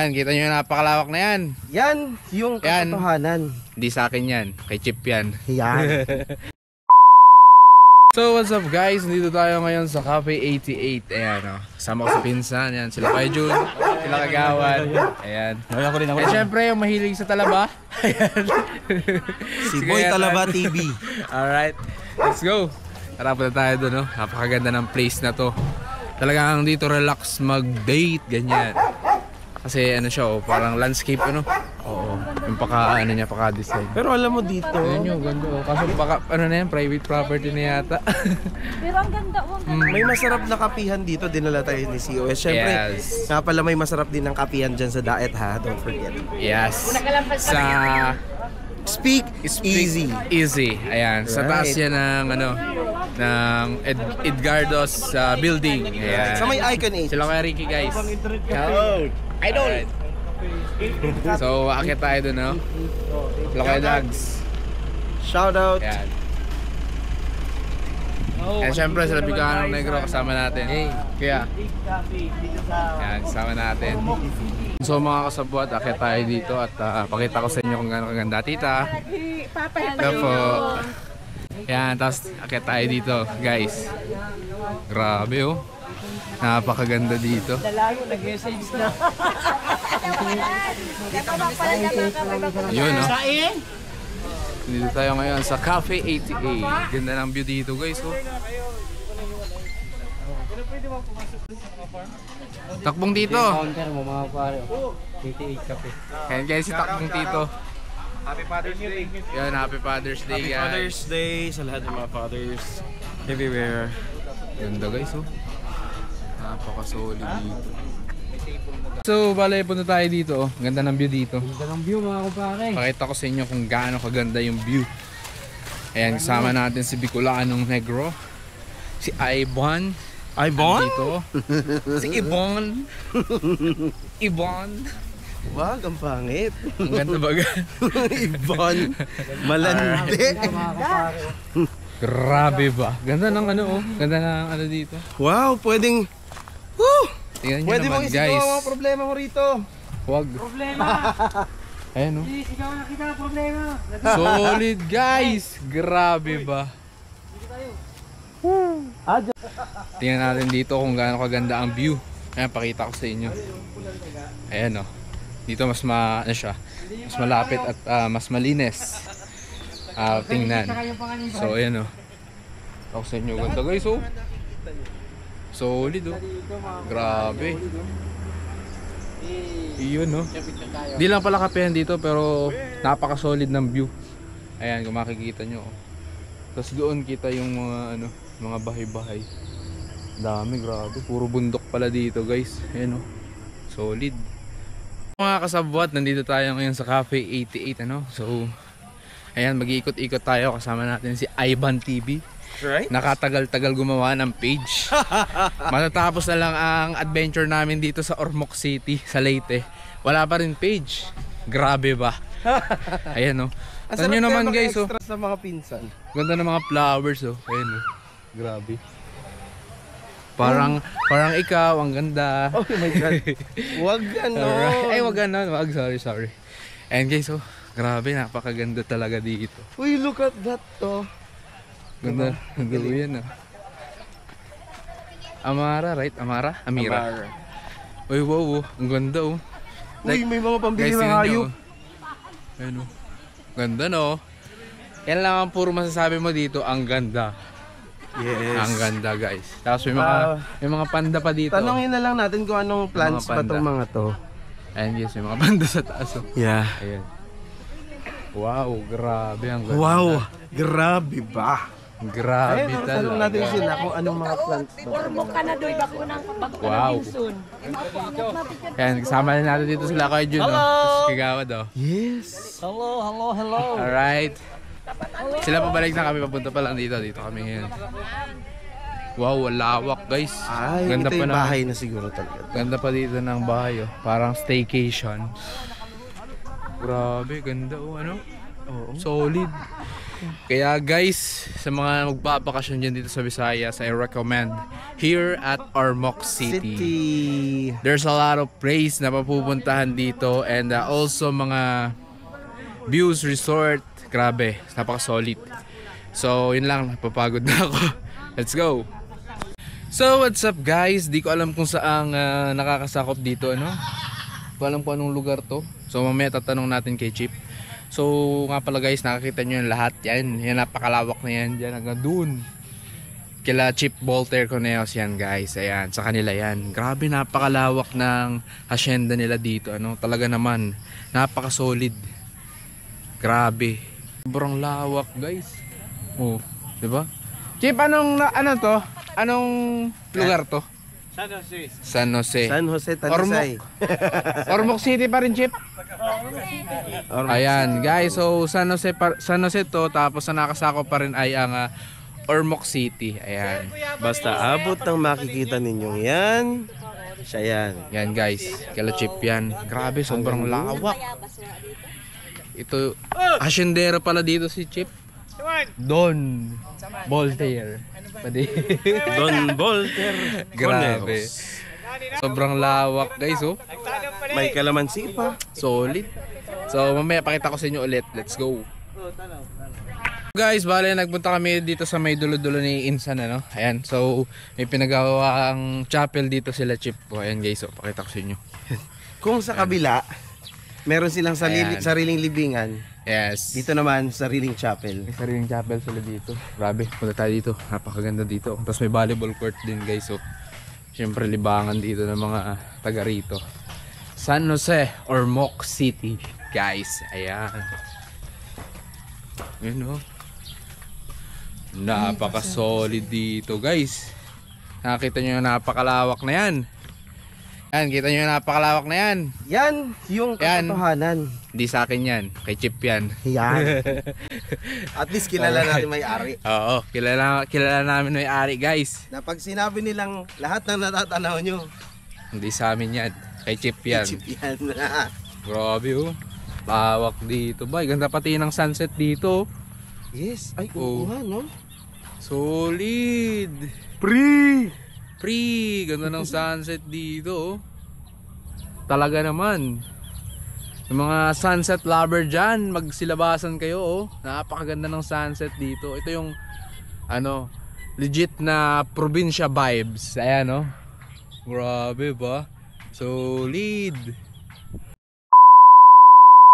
Yan, kita nyo yung napakalawak na yan. Yan yung katotohanan. Hindi sa akin yan, kay Chip yan. Yan. So what's up guys, nandito tayo ngayon sa Cafe 88. Ayan o, kasama ko sa pinsan. Ayan, sila Kuya Jun, sila Kagawan. Ayan. Eh syempre yung mahilig sa talaba. Ayan. Si Boy Talaba TV. Alright, let's go. Tara punta tayo doon, no? Napakaganda ng place na to. Talagang dito relax mag-date, ganyan. Kasi ano siya, oh, parang landscape ano. Oo, yung paka-design. Pero alam mo dito, Ayun yung ganda, oh. Kaso ano na yan, private property na yata. Pero ang ganda, may masarap na kapihan dito, dinala tayo ni COS. Siyempre, Yes. nga pala may masarap din ng kapihan dyan sa Daet ha, don't forget. Yes. Sa Speak Easy. Easy. Ayan, sa taas Right. yan ng ano, ng Edgardo's building. Ayan. Sa may Icon 8. Sila kaya Ricky guys. Idol. So, akit tayo dun, no? Sila kaya Dags. Shout out. Ayan. And syempre sila Biganong Negro kasama natin. Kaya, ayan, kasama natin. So mga kasabwat, akit tayo dito at pakita ko sa inyo kung gaano kaganda. Tita. Hello po. Ayan, tapos akit tayo dito, guys. Grabe oh. Napakaganda dito. Yun oh. Dito tayo ngayon sa Cafe 88. Ganda ng view dito guys oh. Takbong dito. Counter mo mga pare. 88 kape. Ayan guys, si Takbong dito. Happy Father's Day. Yan, Happy Father's Day Happy guys. Father's Day sa lahat ng mga fathers everywhere. Ganda guys oh. Napaka-solid dito. So, bale punta tayo dito oh. Ganda ng view dito. Ganda ng view mga kupare. Pakita ko sa inyo kung gaano kaganda yung view. Ayan, kasama natin si Bicolanong Negro. Si Ibon. Ibon? Dito. Si Ibon. Ibon. Wag, ang pangit. Ang ganda baga. Ibon. Malandi. Mga kupare. Grabe ba? Ganda ng ano oh. Ganda ng ano dito. Wow, pwedeng... Woo! Tingnan nyo Pwede naman mong isigaw guys. ang mga problema mo rito. Huwag. Problema. Ayan oh. Ikaw na kita ang problema. Solid guys. Grabe ba? Tingnan natin dito kung gaano kaganda ang view. Ayan, pakita ko sa inyo. Ayan oh. Dito mas ano siya, mas malapit at mas malinis. Tingnan. So ayan oh. Ako sa inyo ganda guys oh. Solid oh. Grabe. Iyon oh. Di lang pala kapehan dito pero napaka-solid ng view. Ayan kung makikita nyo oh. Tapos doon kita yung mga ano, mga bahay-bahay. Dami, grabe. Puro bundok pala dito guys. Ayan oh. Solid. Mga kasabwat, nandito tayo ngayon sa Cafe 88 ano. So ayan, mag-iikot-ikot tayo. Kasama natin si Ivan TV. Right? Nakatagal-tagal gumawa ng page. Matatapos na lang ang adventure namin dito sa Ormoc City, sa Leyte. Wala pa rin page. Grabe ba? Ayan oh. Tignan nyo naman guys oh. Sa mga pinsan. Ganda ng mga flowers oh. Ayan oh. Grabe. Parang ikaw, ang ganda. Oh my God. Wag ganon. Alright. Ay, wag ganon. Wag, sorry. And guys oh. Grabe, napakaganda talaga dito. Uy, look at that to. Ganda. Ganda yan oh. Amara, right? Amira. Amara. Uy, wow oh. Ang ganda oh. Uy, may mga pambili Guys, ng tingnan nyo, hayop. oh. Ayun oh. Ganda no. Yan lang ang puro masasabi mo dito. Ang ganda. Yes. Ang ganda guys. Tapos may mga panda pa dito. Tanongin na lang natin kung anong plants Mga ba itong panda. mga to. Ayan guys, may mga panda sa taas oh. Yeah. Ayan. Wow, grabe ang ganda. Wow, grabe ba? Grabe Ayun, tanong natin talaga. sila kung anong mga plants ba. Wow. Ayan, kasama na natin dito sila kay Jun. Hello! Tapos kigawad oh. Yes. Hello. Alright. Sila pabalik na kami, papunta pa lang dito. Dito kami ngayon. Wow, lawak guys. Ay, Ganda ito pa yung ng bahay na siguro talaga. Ganda pa dito ng bahay oh. Parang staycation. Grabe, ganda oh ano. Oo. Solid. Kaya guys, sa mga magbabakasyon dyan dito sa Visayas, I recommend here at Ormoc City. There's a lot of place na papupuntahan dito, and also mga views, resort. Grabe, napaka-solid. So, yun lang, napapagod na ako. Let's go! So, what's up guys? Di ko alam kung saang nakakasakop dito, ano? Di ko alam kung anong lugar to. So, mamaya tatanong natin kay Chip. So, nga pala guys, nakakita nyo yung lahat. Yan, napakalawak na yan. Diyan hanggang dun. Kila Chip Voltaire Coneos yan guys. Ayan, sa kanila yan. Grabe, napakalawak ng hacienda nila dito. Ano? Talaga naman, napaka-solid. Grabe. Sobrang lawak guys. Oh, 'di ba? Chip, ano to? Anong lugar to? San Jose. San Jose, Talisay. Ormoc City pa rin, Chip. Ayan, guys. So San Jose to, tapos ang nakasakop pa rin ay ang Ormoc City. Ayan. Basta abot ng makikita ninyong yan, siya yan. Yan, guys. Kala Chip yan. Grabe, sobrang lawak. Ito, haciendero pala dito si Chip. Don Voltaire. Don Voltaire. Grabe. Sobrang lawak guys, oh. May kalamansi pa. Solid. So mamaya pakita ko sa inyo ulit. Let's go. Guys, bale nagpunta kami dito sa may dulo-dulo ni Insan, ano. Ayan, so may pinagawang chapel dito sila Chip. Ayan guys, so pakita ko sa inyo. Kung sa kabila, meron silang sariling libingan. Yes. Dito naman, sariling chapel. May sariling chapel sila dito. Grabe, punta tayo dito. Napakaganda dito. Tapos may volleyball court din guys. So, syempre libangan dito ng mga taga rito. San Jose, Ormoc City. Guys, ayan. Ayan o. Napaka-solid dito guys. Nakita nyo yung napakalawak na yan. Yan, kita nyo yung napakalawak na yan. Yan, yung katotohanan. Hindi sa akin yan, kay Chip yan. Yan. At least kilala natin may-ari. Oo, kilala namin may-ari guys. Na pag sinabi nilang lahat ng natatanaw nyo, Hindi sa amin yan, kay Chip yan. chip yan. Grabe oh. Lawak dito ba? Ganda pati ng sunset dito. Yes, ay Oh. oo nga, no? Solid. Pre, ganda ng sunset dito oh. Talaga naman. Yung mga sunset lover dyan, magsilabasan kayo oh. Napakaganda ng sunset dito. Ito yung ano, legit na probinsya vibes. Ayan oh. Grabe ba? Solid.